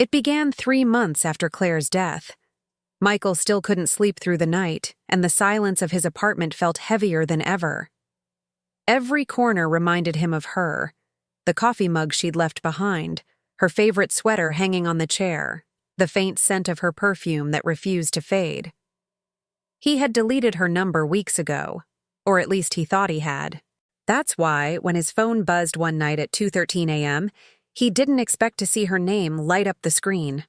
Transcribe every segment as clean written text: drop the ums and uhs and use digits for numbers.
It began 3 months after Claire's death. Michael still couldn't sleep through the night, and the silence of his apartment felt heavier than ever. Every corner reminded him of her, the coffee mug she'd left behind, her favorite sweater hanging on the chair, the faint scent of her perfume that refused to fade. He had deleted her number weeks ago, or at least he thought he had. That's why, when his phone buzzed one night at 2:13 a.m., he didn't expect to see her name light up the screen.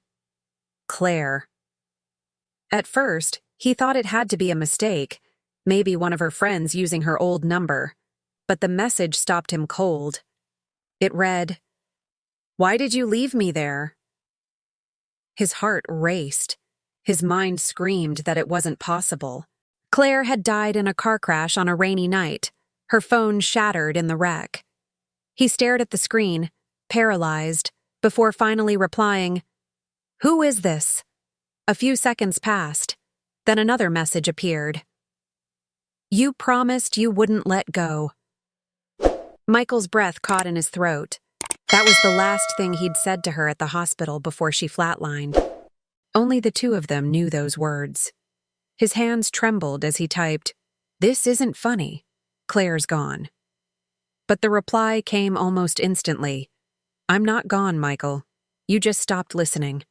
Claire. At first, he thought it had to be a mistake, maybe one of her friends using her old number. But the message stopped him cold. It read, "Why did you leave me there?" His heart raced. His mind screamed that it wasn't possible. Claire had died in a car crash on a rainy night, her phone shattered in the wreck. He stared at the screen, paralyzed, before finally replying, "Who is this?" A few seconds passed. Then another message appeared. "You promised you wouldn't let go." Michael's breath caught in his throat. That was the last thing he'd said to her at the hospital before she flatlined. Only the two of them knew those words. His hands trembled as he typed, "This isn't funny. Claire's gone." But the reply came almost instantly. "I'm not gone, Michael. You just stopped listening."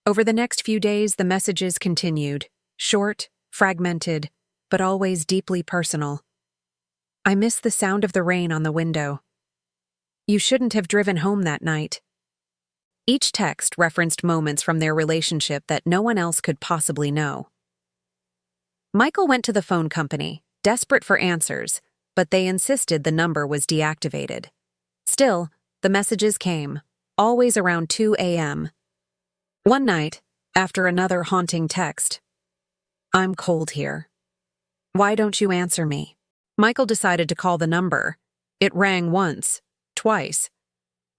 Over the next few days, the messages continued, short, fragmented, but always deeply personal. "I miss the sound of the rain on the window. You shouldn't have driven home that night." Each text referenced moments from their relationship that no one else could possibly know. Michael went to the phone company, desperate for answers, but they insisted the number was deactivated. Still, the messages came, always around 2 a.m. One night, after another haunting text, "I'm cold here. Why don't you answer me?" Michael decided to call the number. It rang once, twice.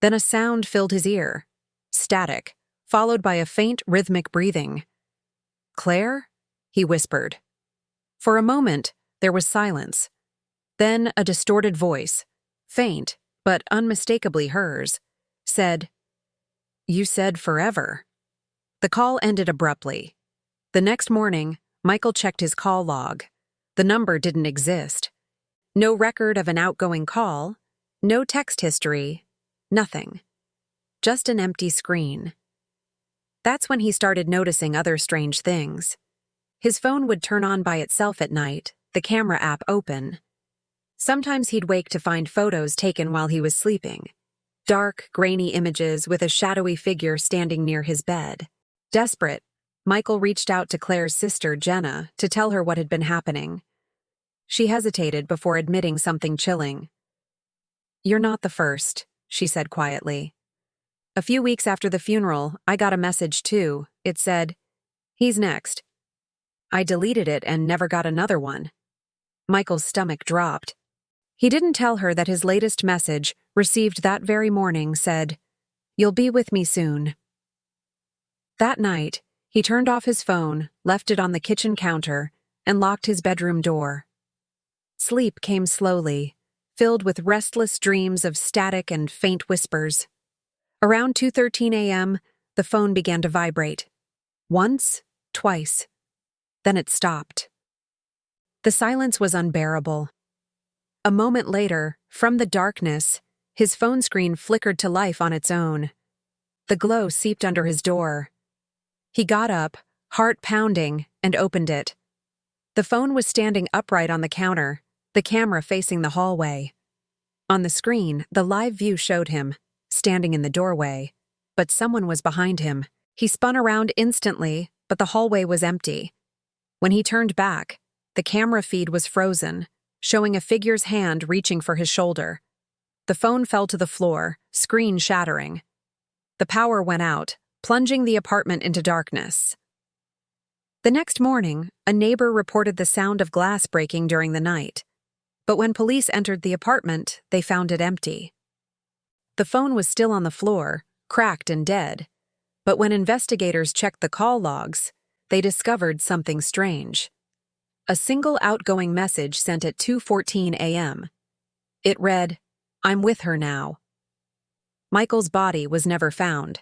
Then a sound filled his ear. Static, followed by a faint rhythmic breathing. "Claire?" he whispered. For a moment, there was silence. Then a distorted voice, faint but unmistakably hers, said, "You said forever." The call ended abruptly. The next morning, Michael checked his call log. The number didn't exist. No record of an outgoing call, no text history, nothing. Just an empty screen. That's when he started noticing other strange things. His phone would turn on by itself at night, the camera app open. Sometimes he'd wake to find photos taken while he was sleeping. Dark, grainy images with a shadowy figure standing near his bed. Desperate, Michael reached out to Claire's sister, Jenna, to tell her what had been happening. She hesitated before admitting something chilling. "You're not the first," she said quietly. "A few weeks after the funeral, I got a message too. It said, 'He's next.' I deleted it and never got another one." Michael's stomach dropped. He didn't tell her that his latest message, received that very morning, said, "You'll be with me soon." That night, he turned off his phone, left it on the kitchen counter, and locked his bedroom door. Sleep came slowly, filled with restless dreams of static and faint whispers. Around 2:13 a.m., the phone began to vibrate. Once, twice. Then it stopped. The silence was unbearable. A moment later, from the darkness, his phone screen flickered to life on its own. The glow seeped under his door. He got up, heart pounding, and opened it. The phone was standing upright on the counter, the camera facing the hallway. On the screen, the live view showed him, standing in the doorway, but someone was behind him. He spun around instantly, but the hallway was empty. When he turned back, the camera feed was frozen, showing a figure's hand reaching for his shoulder. The phone fell to the floor, screen shattering. The power went out, plunging the apartment into darkness. The next morning, a neighbor reported the sound of glass breaking during the night. But when police entered the apartment, they found it empty. The phone was still on the floor, cracked and dead. But when investigators checked the call logs, they discovered something strange. A single outgoing message sent at 2:14 a.m. It read, "I'm with her now." Michael's body was never found.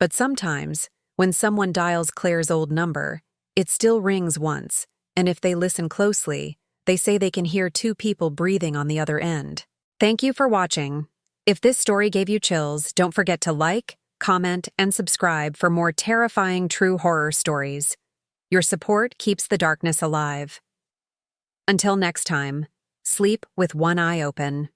But sometimes, when someone dials Claire's old number, it still rings once, and if they listen closely, they say they can hear two people breathing on the other end. Thank you for watching. If this story gave you chills, don't forget to like, comment, and subscribe for more terrifying true horror stories. Your support keeps the darkness alive. Until next time, sleep with one eye open.